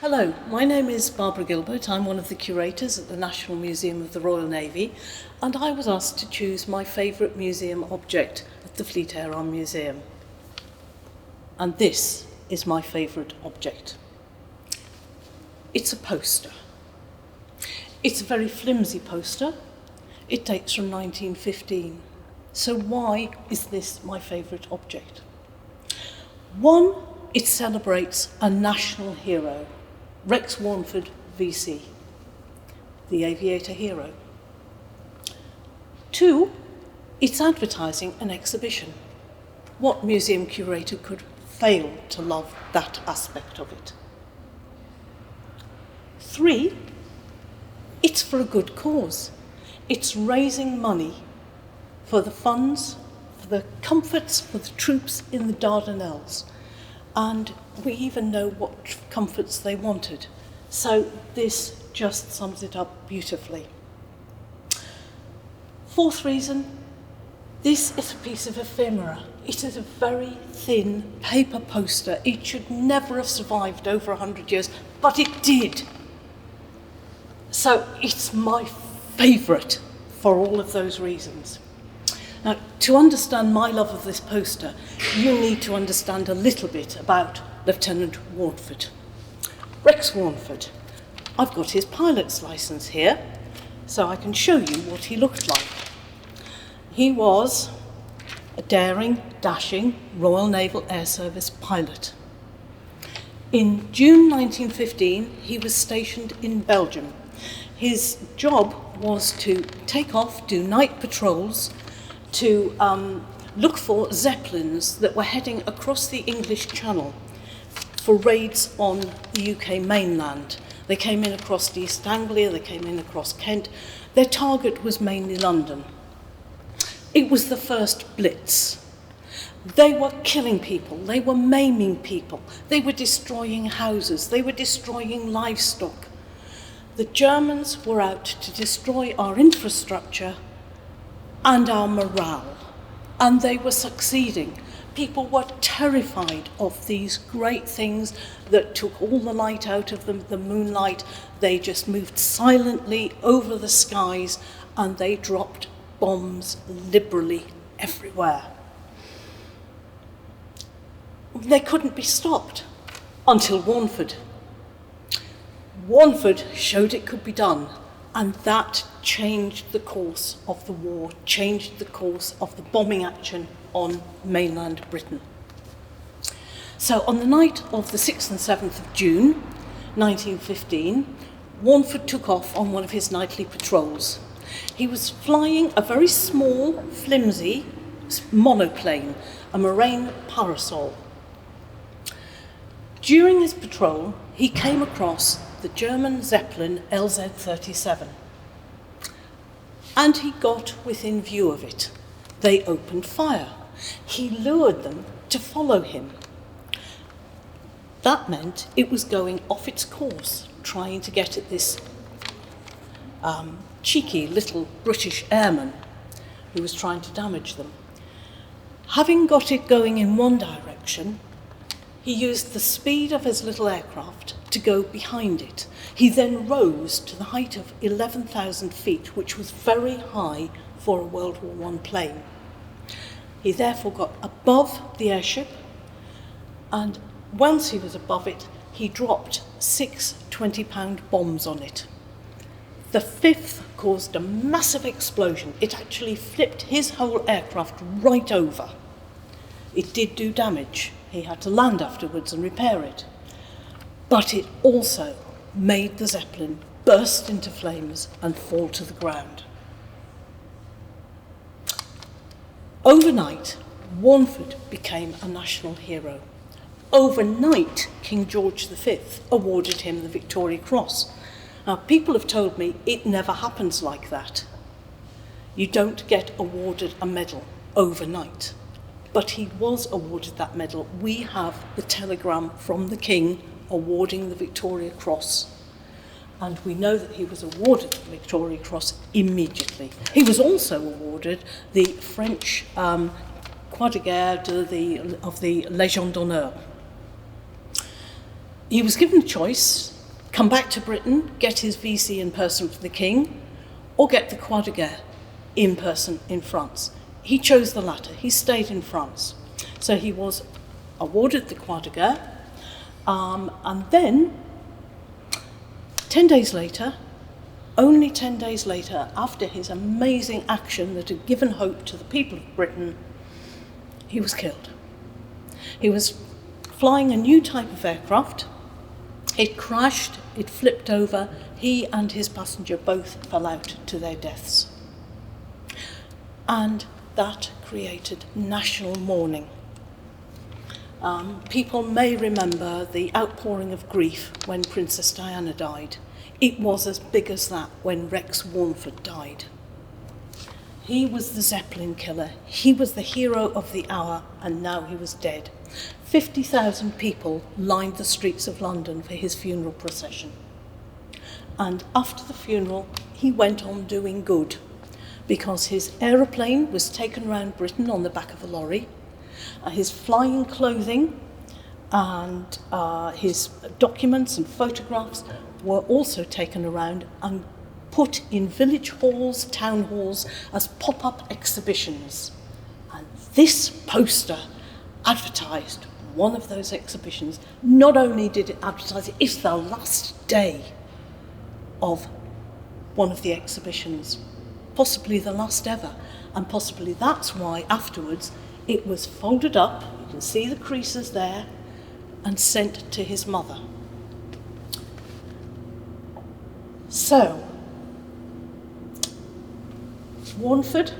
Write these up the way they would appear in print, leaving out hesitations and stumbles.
Hello, my name is Barbara Gilbert. I'm one of the curators at the National Museum of the Royal Navy, and I was asked to choose my favourite museum object at the Fleet Air Arm Museum. And this is my favourite object. It's a poster. It's a very flimsy poster. It dates from 1915. So why is this my favourite object? One, it celebrates a national hero, Reginald Warneford VC, the aviator hero. Two, it's advertising an exhibition. What museum curator could fail to love that aspect of it? Three, it's for a good cause. It's raising money for the funds, for the comforts for the troops in the Dardanelles. And we even know what comforts they wanted. So this just sums it up beautifully. Fourth reason, this is a piece of ephemera. It is a very thin paper poster. It should never have survived over 100 years, but it did. So it's my favourite for all of those reasons. Now, to understand my love of this poster, you need to understand a little bit about Lieutenant Warneford. Rex Warneford. I've got his pilot's licence here, so I can show you what he looked like. He was a daring, dashing Royal Naval Air Service pilot. In June 1915, he was stationed in Belgium. His job was to take off, do night patrols, to look for Zeppelins that were heading across the English Channel for raids on the UK mainland. They came in across East Anglia, they came in across Kent. Their target was mainly London. It was the first Blitz. They were killing people, they were maiming people, they were destroying houses, they were destroying livestock. The Germans were out to destroy our infrastructure and our morale, and they were succeeding. People were terrified of these great things that took all the light out of them, the moonlight. They just moved silently over the skies, and they dropped bombs liberally everywhere. They couldn't be stopped until Warneford. Warneford showed it could be done, and that changed the course of the war, changed the course of the bombing action on mainland Britain. So on the night of the 6th and 7th of June, 1915, Warneford took off on one of his nightly patrols. He was flying a very small, flimsy monoplane, a Moraine Parasol. During his patrol, he came across the German Zeppelin LZ-37, and he got within view of it. They opened fire. He lured them to follow him. That meant it was going off its course, trying to get at this cheeky little British airman who was trying to damage them. Having got it going in one direction, he used the speed of his little aircraft to go behind it. He then rose to the height of 11,000 feet, which was very high for a World War I plane. He therefore got above the airship, and once he was above it, he dropped 6 20-pound bombs on it. The fifth caused a massive explosion. It actually flipped his whole aircraft right over. It did do damage. He had to land afterwards and repair it. But it also made the Zeppelin burst into flames and fall to the ground. Overnight, Warneford became a national hero. Overnight, King George V awarded him the Victoria Cross. Now, people have told me it never happens like that. You don't get awarded a medal overnight. But he was awarded that medal. We have the telegram from the King awarding the Victoria Cross. And we know that he was awarded the Victoria Cross immediately. He was also awarded the French Croix de Guerre of the Légion d'honneur. He was given a choice come back to Britain, get his VC in person for the King, or get the Croix de Guerre in person in France. He chose the latter. He stayed in France. So he was awarded the Croix de Guerre, and then 10 days later, only 10 days later, after his amazing action that had given hope to the people of Britain, he was killed. He was flying a new type of aircraft. It crashed, it flipped over. He and his passenger both fell out to their deaths. And that created national mourning. People may remember the outpouring of grief when Princess Diana died. It was as big as that when Rex Warneford died. He was the Zeppelin killer. He was the hero of the hour, and now he was dead. 50,000 people lined the streets of London for his funeral procession. And after the funeral, he went on doing good, because his aeroplane was taken around Britain on the back of a lorry. His flying clothing and his documents and photographs were also taken around and put in village halls, town halls, as pop-up exhibitions. And this poster advertised one of those exhibitions. Not only did it advertise it, it's the last day of one of the exhibitions, possibly the last ever, and possibly that's why afterwards it was folded up, you can see the creases there, and sent to his mother. So, Warneford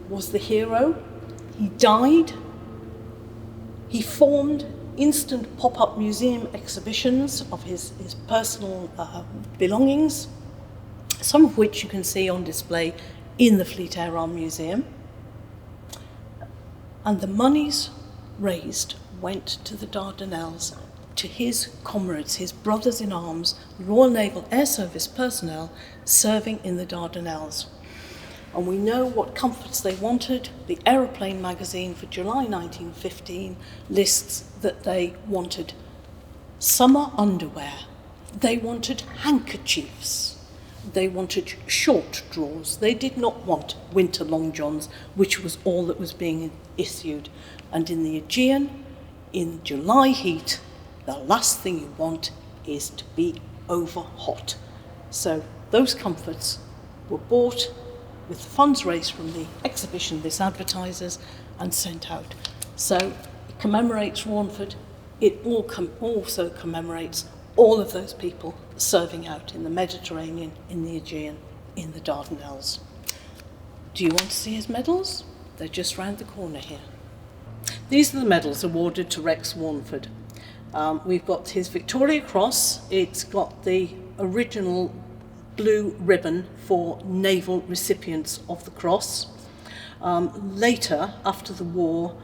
was the hero. He died. He formed instant pop-up museum exhibitions of his personal belongings, some of which you can see on display in the Fleet Air Arm Museum. And the monies raised went to the Dardanelles, to his comrades, his brothers in arms, Royal Naval Air Service personnel serving in the Dardanelles. And we know what comforts they wanted. The Aeroplane magazine for July 1915 lists that they wanted summer underwear, they wanted handkerchiefs, they wanted short drawers. They did not want winter long johns, which was all that was being issued. And in the Aegean, in July heat, the last thing you want is to be over hot. So those comforts were bought with the funds raised from the exhibition this advertises and sent out. So it commemorates Warneford. It also commemorates all of those people serving out in the Mediterranean, in the Aegean, in the Dardanelles. Do you want to see his medals? They're just round the corner here. These are the medals awarded to Rex Warneford. We've got his Victoria Cross. It's got the original blue ribbon for naval recipients of the cross. Later, after the war,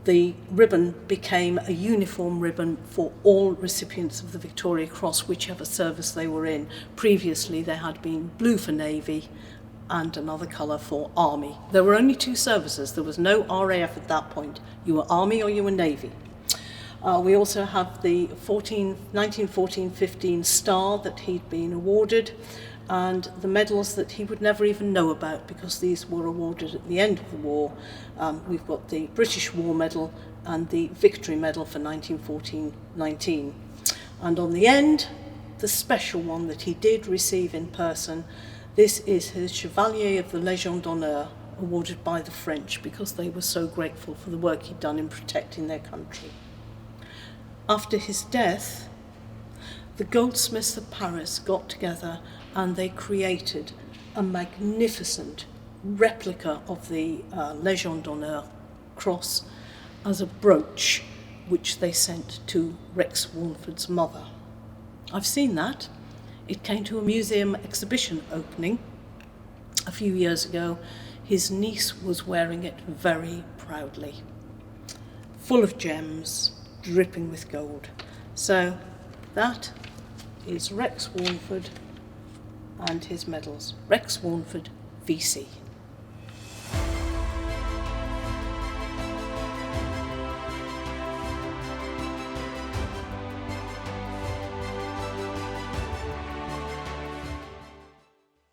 the ribbon became a uniform ribbon for all recipients of the Victoria Cross, whichever service they were in. Previously, there had been blue for Navy and another colour for Army. There were only two services. There was no RAF at that point. You were Army or you were Navy. We also have the 1914-15 star that he'd been awarded, and the medals that he would never even know about because these were awarded at the end of the war. We've got the British War Medal and the Victory Medal for 1914-19. And on the end, the special one that he did receive in person. This is his Chevalier of the Légion d'Honneur, awarded by the French because they were so grateful for the work he'd done in protecting their country. After his death, the goldsmiths of Paris got together and they created a magnificent replica of the Légion d'Honneur cross as a brooch which they sent to Rex Warneford's mother. I've seen that. It came to a museum exhibition opening a few years ago. His niece was wearing it very proudly, full of gems, dripping with gold. So that is Rex Warneford and his medals. Rex Warneford VC.